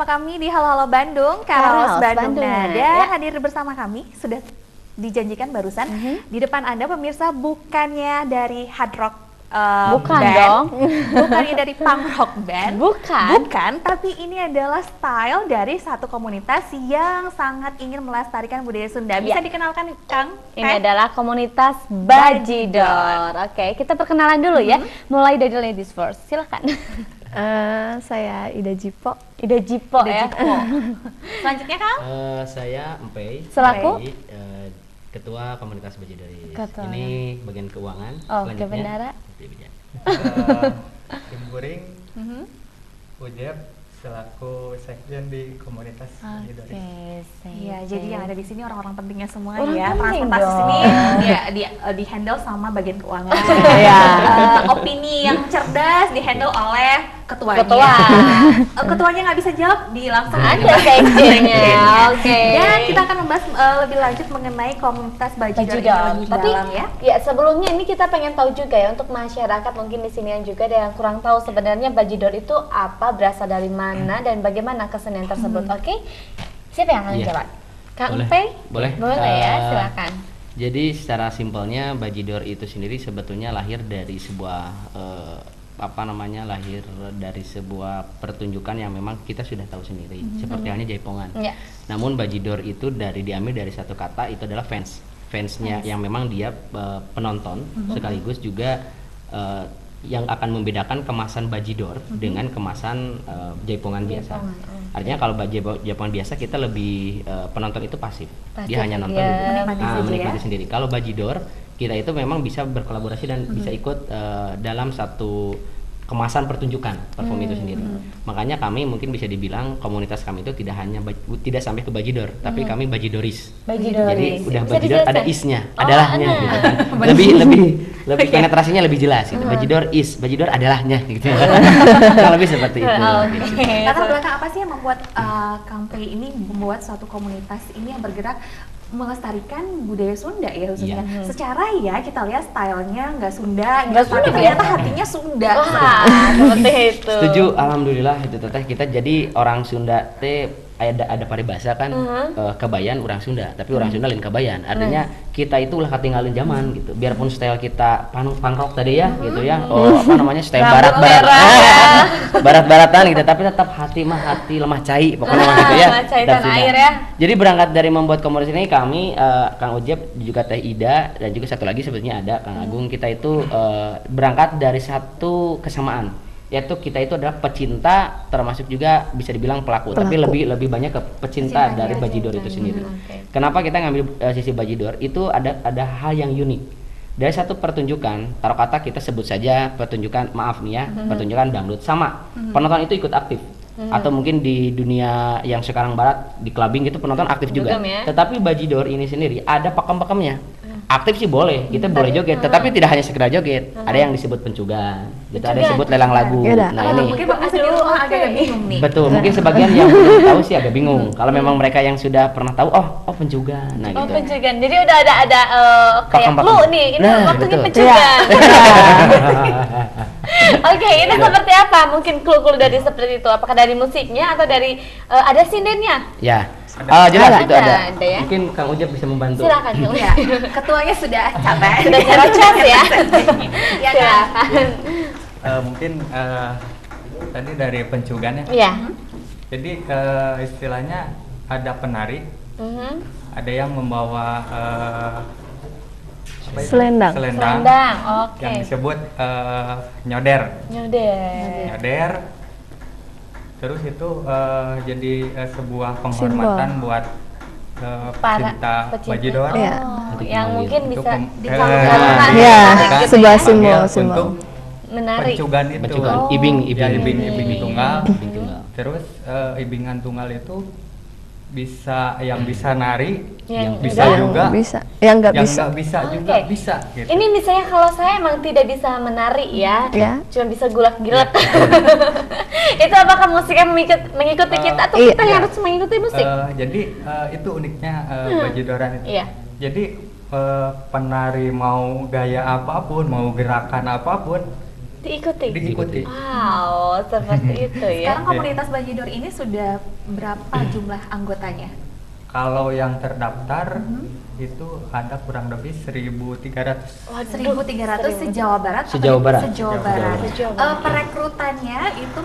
kami di Halo Halo Bandung, Karaos Bandung Nada. Ya. Hadir bersama kami, sudah dijanjikan barusan. Di depan Anda pemirsa, bukannya dari hard rock bukan band, dong. bukannya dari punk rock band, Bukan. tapi ini adalah style dari satu komunitas yang sangat ingin melestarikan budaya Sunda. Bisa dikenalkan, Kang? Ini adalah komunitas Bajidor. Oke, kita perkenalan dulu ya. Mulai dari ladies first, silakan. Saya Ida Jipo. Ida Jipo ya. Selanjutnya, Kang? Saya Empey Selaku? Ketua Komunitas Bajidoris. Ketua. Ini bagian keuangan. Oke, bendara. Tim Guring, Ujeb selaku sekjen di komunitas Bajidoris. Iya, jadi yang ada di sini orang-orang pentingnya semua Orang ya. penting Transportasi dong. sini di handle sama bagian keuangan. Iya. Opini yang cerdas di handle oleh ketuanya. Ketua. Ketuanya nggak bisa jawab, langsung Ada sekjennya. Oke. Dan kita akan membahas lebih lanjut mengenai komunitas Bajidor ini Bajidor. lebih Tapi dalam ya. ya sebelumnya ini kita pengen tahu juga ya untuk masyarakat mungkin di sini yang juga ada yang kurang tahu sebenarnya Bajidor itu apa, berasal dari mana dan bagaimana kesenian tersebut. Oke. Siapa yang akan Iya. jawab? Kang Boleh. Empey? Boleh. Boleh ya, silakan. Jadi secara simpelnya Bajidor itu sendiri sebetulnya lahir dari sebuah lahir dari sebuah pertunjukan yang memang kita sudah tahu sendiri, seperti halnya Jaipongan. Iya. Namun Bajidor itu diambil dari satu kata, itu adalah fansnya yang memang dia penonton, sekaligus juga yang akan membedakan kemasan Bajidor dengan kemasan Jaipongan biasa. Artinya kalau Jaipongan biasa kita lebih penonton itu pasif, dia hanya nonton ya, menikmati sendiri. Kalau Bajidor kita itu memang bisa berkolaborasi dan bisa ikut dalam satu kemasan pertunjukan perform itu sendiri. Makanya kami mungkin bisa dibilang komunitas kami itu tidak sampai ke Bajidor, tapi kami Bajidoris. Bajidoris. Jadi udah Bisa Bajidor ada dijelaskan? isnya, Oh, adalahnya ada. gitu kan. Lebih penetrasinya lebih jelas gitu. Bajidor adalahnya gitu. Kurang lebih seperti itu. Gitu. Latar belakang apa sih yang membuat Kang Pei ini membuat suatu komunitas ini yang bergerak melestarikan budaya Sunda ya khususnya. Secara ya kita lihat stylenya nggak Sunda, tapi ternyata hatinya Sunda. Wah, seperti itu. Setuju, alhamdulillah itu teteh kita jadi orang Sunda teh ada paribasa kan kebayan orang Sunda, tapi orang Sunda lain kebayan. Artinya kita itu ulah ketinggalan zaman gitu. Biarpun style kita punk rock tadi ya gitu ya. Style barat-baratan gitu, tapi tetap hati lemah cai pokoknya gitu ya. Cai Dan tanah Sunda. air ya. Jadi berangkat dari membuat komunitas ini kami Kang Ujeb juga Teh Ida dan juga satu lagi sebetulnya ada Kang Agung, kita itu berangkat dari satu kesamaan, yaitu kita itu adalah pecinta, termasuk juga bisa dibilang pelaku. Tapi lebih banyak ke pecinta dari Bajidor itu sendiri. Kenapa kita ngambil sisi Bajidor? Itu ada hal yang unik dari satu pertunjukan, taruh kata kita sebut saja pertunjukan, maaf nih ya, pertunjukan dangdut sama penonton itu ikut aktif. Atau mungkin di dunia yang sekarang barat di clubbing gitu penonton aktif juga. Ya. Tetapi Bajidor ini sendiri ada pakem-pakemnya. Aktif sih boleh, kita boleh joget, tetapi tidak hanya sekedar joget. Ada yang disebut pencugan, gitu. Ada yang disebut lelang lagu. Nah ini Mungkin Bapak sendiri agak bingung nih. betul, mungkin sebagian yang belum tahu sih agak bingung. Kalau memang mereka yang sudah pernah tahu, oh pencugan, nah Oh, gitu. pencugan. Jadi udah ada kayak Pakem-pakem. clue nih, ini Nah, waktunya betul. pencugan. Oke, ini seperti apa? Mungkin clue-clue dari seperti itu. Apakah dari musiknya atau dari ada sindennya? Ya, jelas itu ada. Ada ya. Mungkin Kang Ujab bisa membantu. Silakan, Kang. Ya, ketuanya sudah capek. Sudah cerdas ya. Ya kan? Silakan. Mungkin tadi dari pencugan ya. Iya. Jadi istilahnya ada penari, Mhm. ada yang membawa Selendang. Selendang. Oke. yang disebut nyoder. Nyodel. Terus itu jadi sebuah penghormatan buat pecinta pecinta. Bajidor. Iya. Yang mungkin Untuk bisa Iya, Iya, sebuah panggil simbol. untuk menarik. pencugan itu. Pencugan, ibing Ya, ibing tunggal. Ibing tunggal. Terus ibingan tunggal itu bisa yang bisa nari, Yang bisa enggak. juga, Bisa, yang nggak yang bisa. nggak bisa juga Oke. bisa. Gitu. Ini misalnya kalau saya emang tidak bisa menari ya, Ya. cuma bisa gulak-gilat. Itu apakah musiknya mengikuti kita atau Iya. kita yang harus mengikuti musik? Jadi itu uniknya Bajidoran itu. Iya. Jadi penari mau gaya apapun, mau gerakan apapun, diikuti. Wow, seperti itu ya. Sekarang komunitas Bajidor ini sudah berapa jumlah anggotanya? Kalau yang terdaftar itu ada kurang lebih 1.300. 1.300 se-Jawa Barat? atau Se-Jawa Barat. Se-Jawa Barat. Se-Jawa Barat. Perekrutannya itu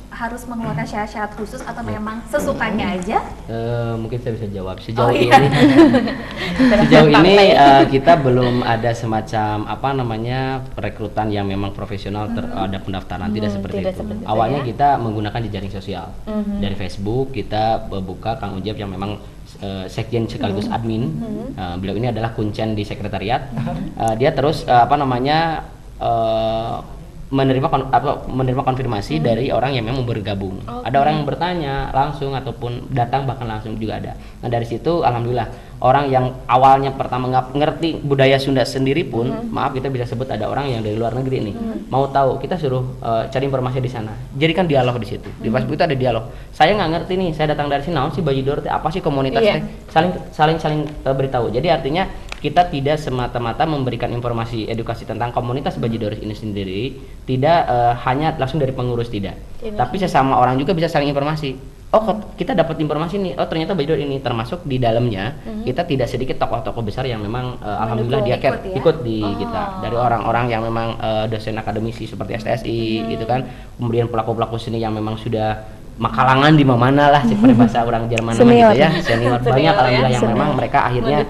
harus mengeluarkan syarat-syarat khusus atau memang sesukanya aja? Mungkin saya bisa jawab. Sejauh iya. ini, sejauh ini kita belum ada semacam apa namanya perekrutan yang memang profesional terhadap pendaftaran, tidak seperti tidak itu. seperti itu Awalnya ya. kita menggunakan jejaring sosial dari Facebook, kita buka Kang Ujeb yang memang sekjen sekaligus admin. Beliau ini adalah kuncen di sekretariat. Dia terus menerima konfirmasi dari orang yang memang bergabung. Ada orang yang bertanya langsung ataupun datang bahkan langsung juga ada. Nah dari situ alhamdulillah orang yang awalnya pertama nggak ngerti budaya Sunda sendiri pun, maaf kita bisa sebut ada orang yang dari luar negeri nih mau tahu, kita suruh cari informasi di sana. Jadi kan dialog di situ. Di Facebook itu ada dialog. Saya nggak ngerti nih, saya datang dari sini, naon sih Bajidor teh, apa sih komunitas teh? Saling beritahu. Jadi artinya kita tidak semata-mata memberikan informasi edukasi tentang komunitas Bajidoris ini sendiri, tidak hanya langsung dari pengurus, tidak. Tapi sesama orang juga bisa saling informasi. Oh kita dapat informasi nih, oh ternyata Bajidor ini, termasuk di dalamnya kita tidak sedikit tokoh-tokoh besar yang memang alhamdulillah dia ikut di kita, dari orang-orang yang memang dosen akademisi seperti STSI gitu kan, kemudian pelaku-pelaku seni yang memang sudah makalangan di mana lah seperti bahasa orang Jerman Senior. gitu ya, senior banyak alhamdulillah yang memang mereka akhirnya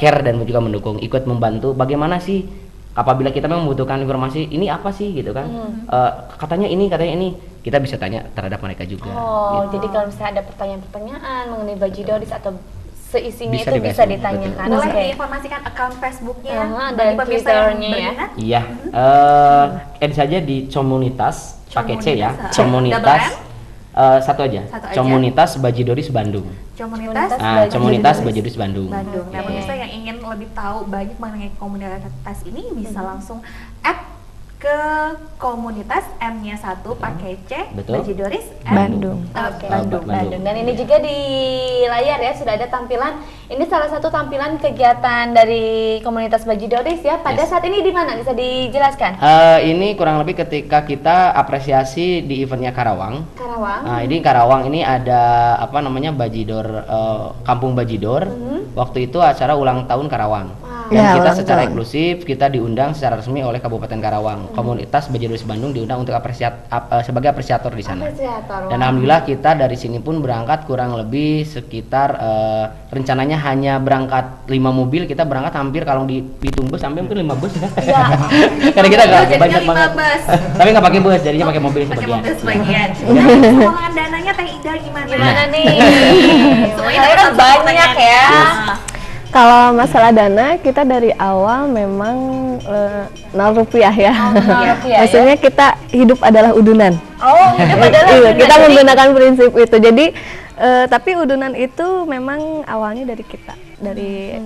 care dan juga mendukung, ikut membantu bagaimana sih apabila kita memang membutuhkan informasi ini apa sih gitu kan, katanya ini kita bisa tanya terhadap mereka juga. Gitu. Jadi kalau misalnya ada pertanyaan-pertanyaan mengenai Bajidoris atau seisinya Bisa itu di bisa Facebook, ditanyakan. Boleh Oke. diinformasikan akun Facebooknya Dan bagi pemirsa yang Twitternya ya. berminat? Iya, add saja di Comunitas pakai C ya, Comunitas. Comunitas satu aja, Satu aja. Comunitas Bajidoris Bandung. Komunitas Comunitas Bajidoris Bandung. Bandung. Nah, Oke. pemirsa yang ingin lebih tahu banyak mengenai komunitas ini bisa langsung add ke komunitas M-nya 1 pakai C, Betul. Bajidoris Bandung. Oke, Bandung. Bandung. Dan ini juga di layar ya sudah ada tampilan. Ini salah satu tampilan kegiatan dari komunitas Bajidoris ya. Pada Yes. saat ini di mana bisa dijelaskan? Ini kurang lebih ketika kita apresiasi di eventnya Karawang. Karawang. Nah, ini Karawang ini ada apa namanya Bajidor, Kampung Bajidor. Waktu itu acara ulang tahun Karawang. Dan Ya, kita ulang secara tahun. eksklusif kita diundang secara resmi oleh Kabupaten Karawang. Komunitas Bajidoris Bandung diundang untuk sebagai apresiator di sana. Apresiator, Dan wah. alhamdulillah kita dari sini pun berangkat kurang lebih sekitar rencananya hanya berangkat 5 mobil, kita berangkat hampir kalau dihitung bus sampai mungkin 5 bus. Ya. Karena kita nggak Jadinya banyak 5 banget. bus. Tapi nggak pakai bus, jadinya pakai mobil Pakai sebagian. mobil sebagian. Nah, sumbangan dananya Teh Ida gimana? Gimana nih? Semuanya Kalian dapat banyak pertanyaan. ya. Nah, Kalau masalah dana, kita dari awal memang 0 rupiah ya. 0 rupiah, Maksudnya kita hidup adalah udunan. Oh, hidup adalah Iya, udunan. kita Jadi- menggunakan prinsip itu. Jadi tapi udunan itu memang awalnya dari kita. Dari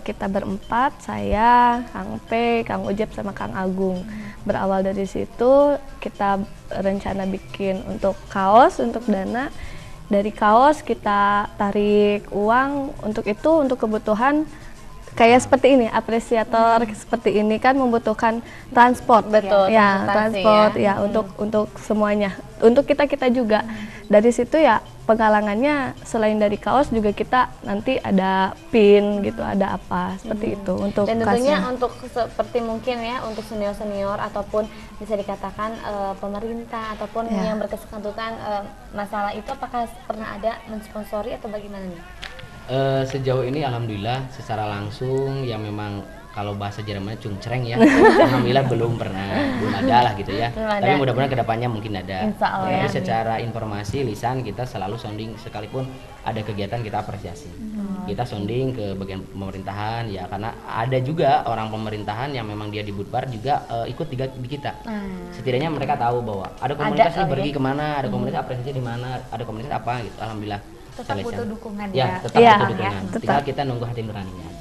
kita berempat, saya, Kang P, Kang Ujeb sama Kang Agung. Berawal dari situ kita rencana bikin untuk kaos, untuk dana. Dari kaos kita tarik uang untuk itu, untuk kebutuhan kayak seperti ini, apresiator seperti ini kan membutuhkan transport. Betul, Ya, transportasi transport ya. untuk semuanya. Untuk kita juga. Dari situ ya penggalangannya selain dari kaos juga kita nanti ada pin gitu, ada apa seperti itu untuk Dan tentunya kasnya. untuk seperti mungkin ya untuk senior-senior ataupun bisa dikatakan pemerintah ataupun Ya. yang berkesangkutan masalah itu, apakah pernah ada mensponsori atau bagaimana nih? Sejauh ini alhamdulillah secara langsung yang memang kalau bahasa Jermannya cungcereng ya, alhamdulillah belum ada lah gitu ya. Belum ada. Tapi mudah-mudahan kedepannya mungkin ada. Insya Allah Tapi ya. secara informasi lisan kita selalu sounding, sekalipun ada kegiatan kita apresiasi. Kita sounding ke bagian pemerintahan ya, karena ada juga orang pemerintahan yang memang dia di Budbar juga ikut di kita. Setidaknya mereka tahu bahwa ada komunitas nih kali pergi ya. kemana, ada komunitas apresiasi di mana, ada komunitas apa gitu. Alhamdulillah. tetap Selection. butuh dukungan Ya, ya. tetap Iya, butuh dukungan. tetap. Tinggal kita nunggu hati nuraninya aja.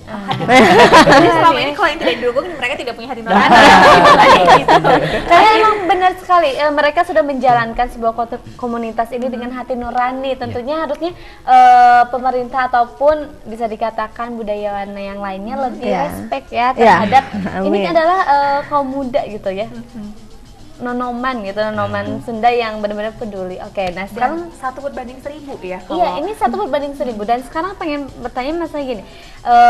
Jadi selama ini kalau yang tidak didukung mereka tidak punya hati nurani. Gitu. Karena emang benar sekali mereka sudah menjalankan sebuah komunitas ini dengan hati nurani. Tentunya harusnya pemerintah ataupun bisa dikatakan budayawan yang lainnya lebih Ya. respect ya Ya, terhadap ini amin. adalah kaum muda gitu ya. nonoman gitu, nonoman Sunda yang benar-benar peduli. Oke, nah sekarang Dan 1/1000 ya kalau iya, ini 1/1000. Dan sekarang pengen bertanya Mas gini,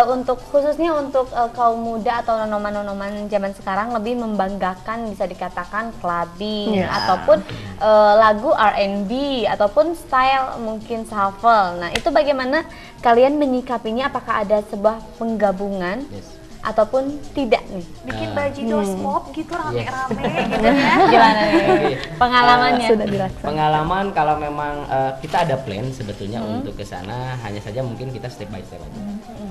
untuk khususnya untuk kaum muda atau nonoman-nonoman zaman sekarang lebih membanggakan bisa dikatakan clubbing ataupun lagu R&B ataupun style mungkin shuffle. Nah, itu bagaimana kalian menyikapinya? Apakah ada sebuah penggabungan? Ataupun tidak nih? bikin bajidor pop gitu rame-rame gitu ya. Gimana nih pengalamannya? Sudah dilaksanakan. Pengalaman kalau memang kita ada plan sebetulnya untuk ke sana, hanya saja mungkin kita step by step aja.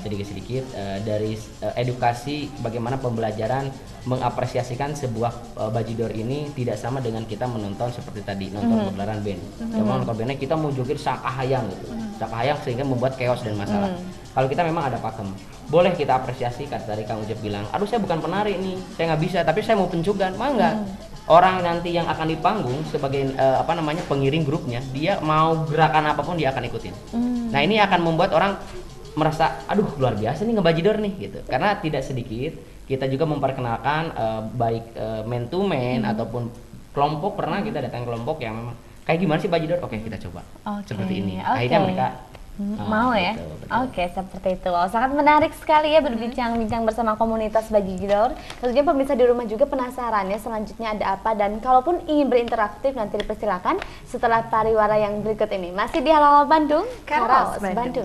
Sedikit-sedikit dari edukasi bagaimana pembelajaran mengapresiasikan sebuah bajidor ini tidak sama dengan kita menonton seperti tadi nonton pegelaran band. Cuma nonton bandnya kita mau joget sakahayang gitu. Sakahayang sehingga membuat chaos dan masalah. Kalau kita memang ada pakem, boleh kita apresiasi. Kata tadi Kang Ujep bilang, aduh saya bukan penari nih, saya nggak bisa, tapi saya mau pencugan, mah enggak. Orang nanti yang akan di panggung sebagai pengiring grupnya, dia mau gerakan apapun dia akan ikutin. Nah ini akan membuat orang merasa, aduh luar biasa nih ngebajidor nih gitu. Karena tidak sedikit kita juga memperkenalkan baik man to man ataupun kelompok, pernah kita datang kelompok yang memang kayak gimana sih bajidor? Oke kita coba seperti ini. Akhirnya mereka mau ya? betul. Oke, seperti itu. Wow, sangat menarik sekali ya berbincang-bincang bersama komunitas bajidor. Tentunya pemirsa di rumah juga penasaran ya selanjutnya ada apa, dan kalaupun ingin berinteraktif nanti dipersilakan setelah pariwara yang berikut ini. Masih di Halo Bandung, Karos Bandung. Bandung.